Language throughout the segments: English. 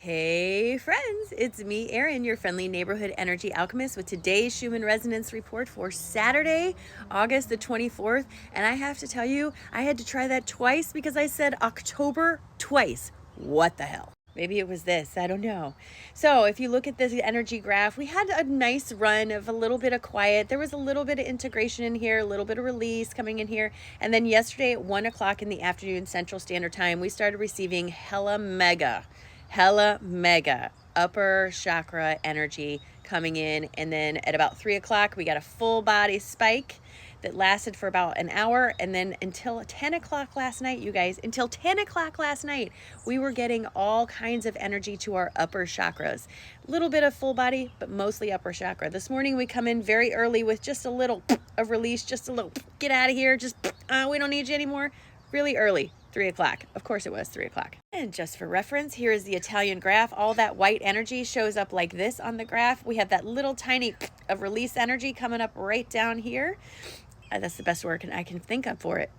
Hey friends, it's me, Erin, your friendly neighborhood energy alchemist with today's Schumann Resonance Report for Saturday, August the 24th. And I have to tell you, I had to try that twice because I said October twice. What the hell? Maybe it was this, I don't know. So if you look at this energy graph, we had a nice run of a little bit of quiet. There was a little bit of integration in here, a little bit of release coming in here. And then yesterday at 1 o'clock in the afternoon Central Standard Time, we started receiving hella mega upper chakra energy coming in. And then at about 3 o'clock, we got a full body spike that lasted for about an hour. And then until 10 o'clock last night, you guys, until 10 o'clock last night, we were getting all kinds of energy to our upper chakras. A little bit of full body, but mostly upper chakra. This morning, we come in very early with just a little of release, just a little get out of here, just we don't need you anymore. Really early. 3 o'clock. Of course it was 3 o'clock. And just for reference, here is the Italian graph. All that white energy shows up like this on the graph. We have that little tiny of release energy coming up right down here. That's the best word I can think of for it.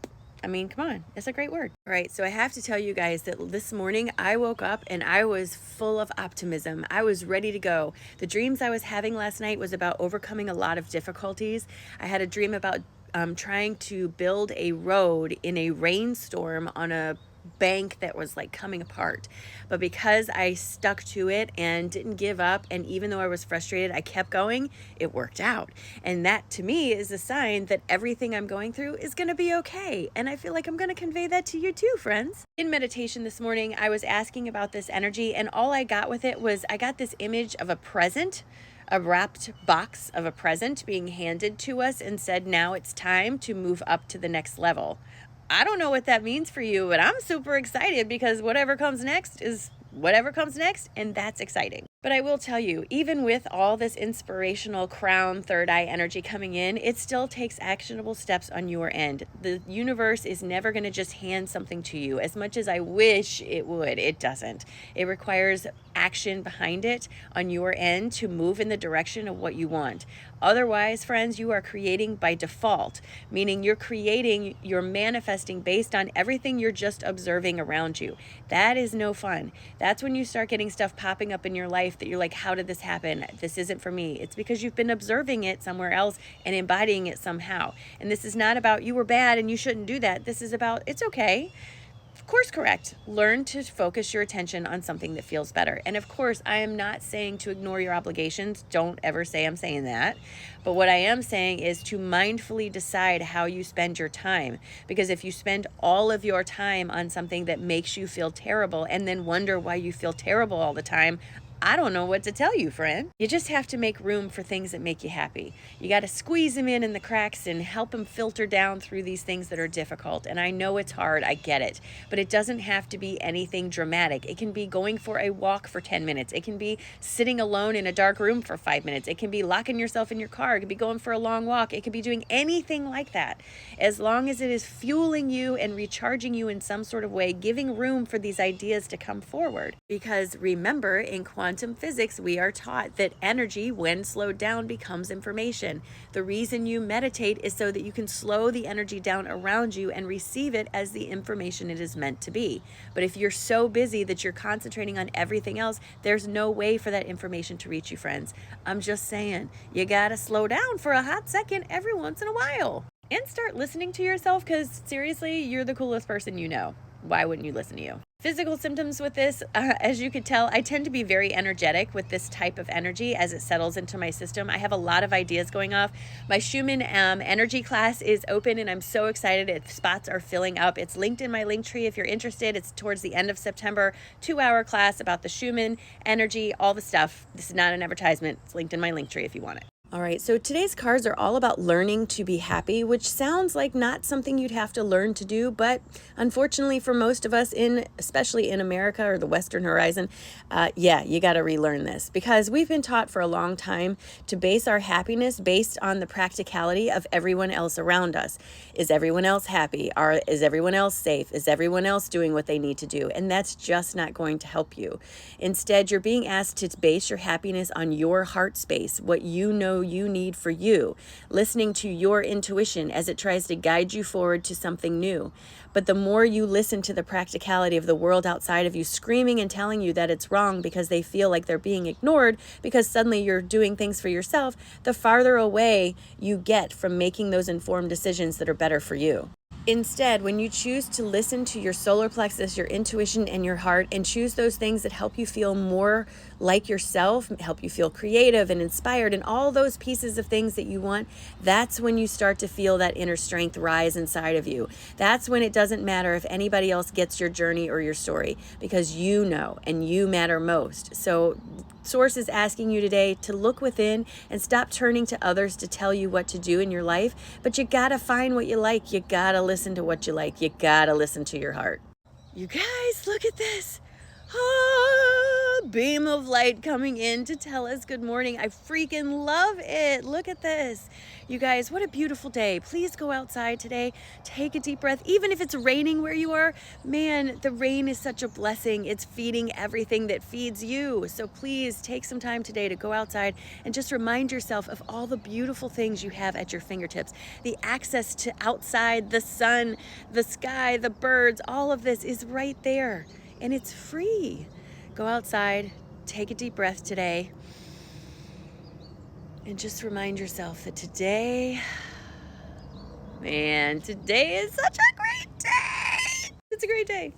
I mean, come on, it's a great word. All right, so I have to tell you guys that this morning I woke up and I was full of optimism. I was ready to go. The dreams I was having last night was about overcoming a lot of difficulties. I had a dream about trying to build a road in a rainstorm on a bank that was like coming apart. But because I stuck to it and didn't give up, and even though I was frustrated, I kept going, it worked out. And that to me is a sign that everything I'm going through is going to be okay. And I feel like I'm going to convey that to you too, friends. In meditation this morning, I was asking about this energy, and all I got with it was I got this image of a present, a wrapped box of a present being handed to us and said, now it's time to move up to the next level. I don't know what that means for you, but I'm super excited because whatever comes next is whatever comes next, and that's exciting. But I will tell you, even with all this inspirational crown third eye energy coming in, it still takes actionable steps on your end. The universe is never going to just hand something to you. As much as I wish it would, it doesn't. It requires action behind it on your end to move in the direction of what you want. Otherwise, friends, you are creating by default, meaning you're manifesting based on everything you're just observing around you. That is no fun. That's when you start getting stuff popping up in your life that you're like, how did this happen? This isn't for me. It's because you've been observing it somewhere else and embodying it somehow. And this is not about you were bad and you shouldn't do that. This is about it's okay. Course correct. Learn to focus your attention on something that feels better. And of course, I am not saying to ignore your obligations. Don't ever say I'm saying that. But what I am saying is to mindfully decide how you spend your time. Because if you spend all of your time on something that makes you feel terrible and then wonder why you feel terrible all the time, I don't know what to tell you, friend. You just have to make room for things that make you happy. You got to squeeze them in the cracks and help them filter down through these things that are difficult. And I know it's hard, I get it. But it doesn't have to be anything dramatic. It can be going for a walk for 10 minutes. It can be sitting alone in a dark room for 5 minutes. It can be locking yourself in your car. It could be going for a long walk. It could be doing anything like that. As long as it is fueling you and recharging you in some sort of way, giving room for these ideas to come forward. Because remember, in quantum physics, we are taught that energy, when slowed down, becomes information. The reason you meditate is so that you can slow the energy down around you and receive it as the information it is meant to be. But if you're so busy that you're concentrating on everything else, there's no way for that information to reach you, friends. I'm just saying, you gotta slow down for a hot second every once in a while and start listening to yourself, because seriously, you're the coolest person you know. Why wouldn't you listen to you? Physical symptoms with this, as you could tell, I tend to be very energetic with this type of energy as it settles into my system. I have a lot of ideas going off. My Schumann energy class is open and I'm so excited. Spots are filling up. It's linked in my link tree if you're interested. It's towards the end of September, 2-hour class about the Schumann energy, all the stuff. This is not an advertisement. It's linked in my link tree if you want it. All right, so today's cards are all about learning to be happy, which sounds like not something you'd have to learn to do, but unfortunately for most of us, especially in America or the Western horizon, you got to relearn this, because we've been taught for a long time to base our happiness based on the practicality of everyone else around us. Is everyone else happy? Is everyone else safe? Is everyone else doing what they need to do? And that's just not going to help you. Instead, you're being asked to base your happiness on your heart space, what you know know you need for you, listening to your intuition as it tries to guide you forward to something new. But the more you listen to the practicality of the world outside of you screaming and telling you that it's wrong because they feel like they're being ignored because suddenly you're doing things for yourself, the farther away you get from making those informed decisions that are better for you. Instead, when you choose to listen to your solar plexus, your intuition, and your heart, and choose those things that help you feel more like yourself, help you feel creative and inspired, and all those pieces of things that you want, that's when you start to feel that inner strength rise inside of you. That's when it doesn't matter if anybody else gets your journey or your story, because you know and you matter most. So Source is asking you today to look within and stop turning to others to tell you what to do in your life. But you gotta find what you like. You gotta listen to what you like. You gotta listen to your heart. You guys, look at this. Beam of light coming in to tell us good morning. I freaking love it. Look at this. You guys, what a beautiful day. Please go outside today. Take a deep breath. Even if it's raining where you are, man, the rain is such a blessing. It's feeding everything that feeds you. So please take some time today to go outside and just remind yourself of all the beautiful things you have at your fingertips. The access to outside, the sun, the sky, the birds, all of this is right there. And it's free. Go outside, take a deep breath today, and just remind yourself that today, man, today is such a great day. It's a great day.